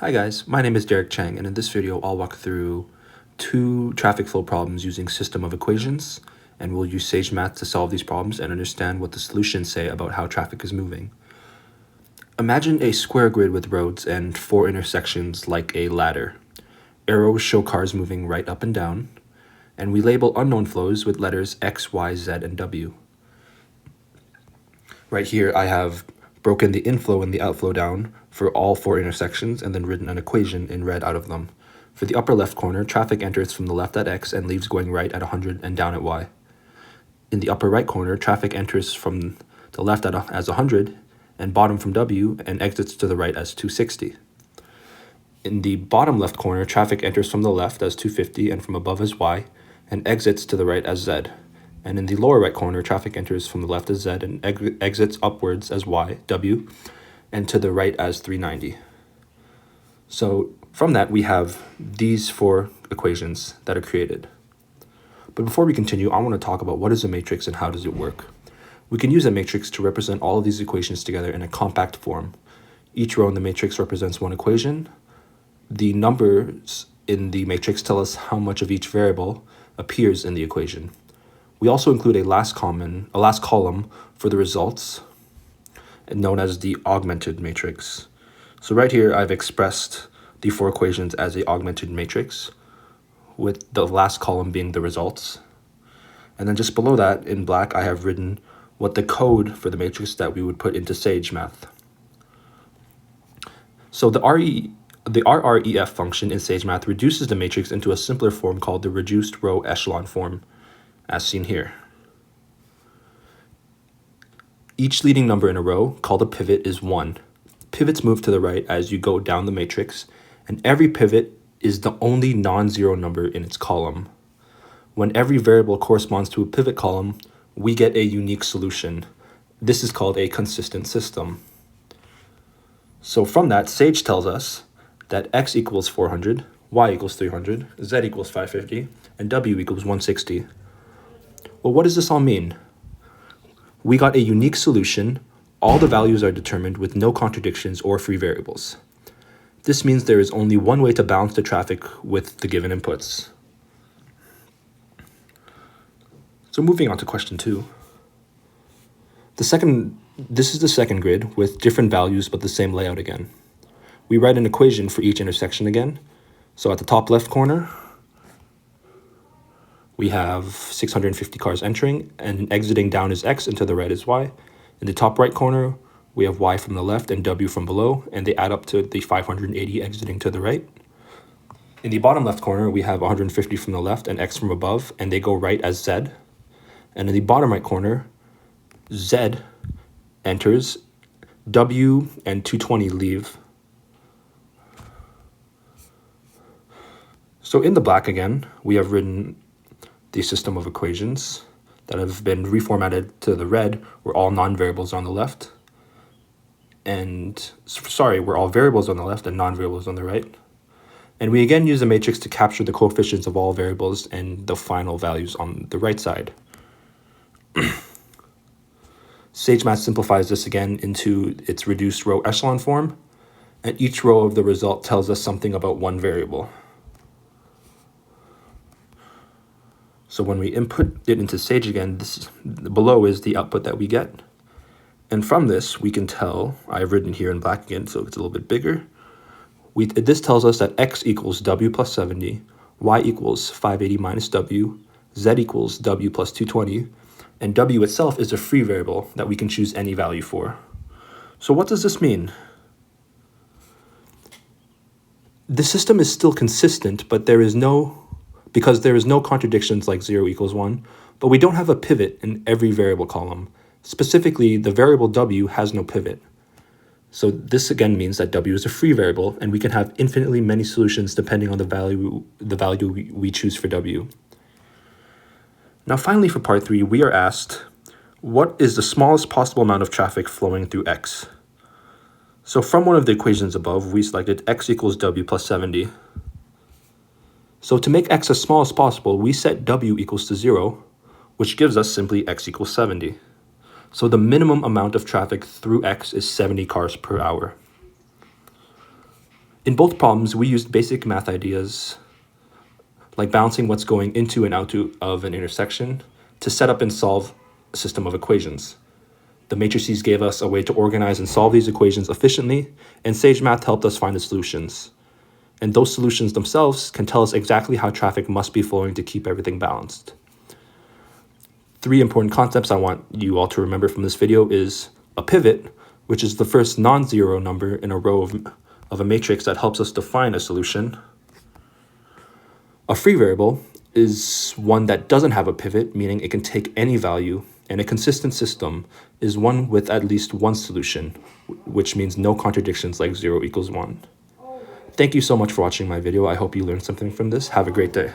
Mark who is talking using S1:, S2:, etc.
S1: Hi guys, my name is Derek Chang, and in this video I'll walk through two traffic flow problems using system of equations, and we'll use Sage Math to solve these problems and understand what the solutions say about how traffic is moving. Imagine a square grid with roads and four intersections like a ladder. Arrows show cars moving right up and down, and we label unknown flows with letters X, Y, Z, and W. Right here I have broken the inflow and the outflow down for all four intersections and then written an equation in red out of them. For the upper left corner, traffic enters from the left at X and leaves going right at 100 and down at Y. In the upper right corner, traffic enters from the left as 100 and bottom from W and exits to the right as 260. In the bottom left corner, traffic enters from the left as 250 and from above as Y and exits to the right as Z. And in the lower right corner, traffic enters from the left as Z and exits upwards as Y, W, and to the right as 390. So from that, we have these four equations that are created. But before we continue, I want to talk about what is a matrix and how does it work. We can use a matrix to represent all of these equations together in a compact form. Each row in the matrix represents one equation. The numbers in the matrix tell us how much of each variable appears in the equation. We also include a last column for the results, known as the augmented matrix. So right here, I've expressed the four equations as an augmented matrix, with the last column being the results. And then just below that, in black, I have written what the code for the matrix that we would put into Sage Math. So the RREF function in Sage Math reduces the matrix into a simpler form called the reduced row echelon form, as seen here. Each leading number in a row, called a pivot, is 1. Pivots move to the right as you go down the matrix, and every pivot is the only non-zero number in its column. When every variable corresponds to a pivot column, we get a unique solution. This is called a consistent system. So from that, Sage tells us that X equals 400, Y equals 300, Z equals 550, and W equals 160. Well, what does this all mean? We got a unique solution. All the values are determined with no contradictions or free variables. This means there is only one way to balance the traffic with the given inputs. So moving on to question 2. This is the second grid with different values but the same layout again. We write an equation for each intersection again. So at the top left corner, we have 650 cars entering, and exiting down is X and to the right is Y. In the top right corner, we have Y from the left and W from below, and they add up to the 580 exiting to the right. In the bottom left corner, we have 150 from the left and X from above, and they go right as Z. And in the bottom right corner, Z enters, W and 220 leave. So in the black again, we have written the system of equations that have been reformatted to the red, where all non-variables on the left. We're all variables on the left and non-variables on the right. And we again use the matrix to capture the coefficients of all variables and the final values on the right side. Sage Math simplifies this again into its reduced row echelon form, and each row of the result tells us something about one variable. So when we input it into Sage again, below is the output that we get. And from this, we can tell, I've written here in black again, so it's a little bit bigger. This tells us that X equals W plus 70, Y equals 580 minus W, Z equals W plus 220, and W itself is a free variable that we can choose any value for. So what does this mean? The system is still consistent, but because there is no contradictions like 0 equals 1, but we don't have a pivot in every variable column. Specifically, the variable W has no pivot. So this again means that W is a free variable, and we can have infinitely many solutions depending on the value we choose for W. Now finally for part 3, we are asked, what is the smallest possible amount of traffic flowing through X? So from one of the equations above, we selected X equals W plus 70. So to make X as small as possible, we set W equals to 0, which gives us simply X equals 70. So the minimum amount of traffic through X is 70 cars per hour. In both problems, we used basic math ideas like balancing what's going into and out of an intersection to set up and solve a system of equations. The matrices gave us a way to organize and solve these equations efficiently, and Sage Math helped us find the solutions. And those solutions themselves can tell us exactly how traffic must be flowing to keep everything balanced. 3 important concepts I want you all to remember from this video is a pivot, which is the first non-zero number in a row of a matrix that helps us define a solution. A free variable is one that doesn't have a pivot, meaning it can take any value, and a consistent system is one with at least one solution, which means no contradictions like 0 equals 1. Thank you so much for watching my video. I hope you learned something from this. Have a great day.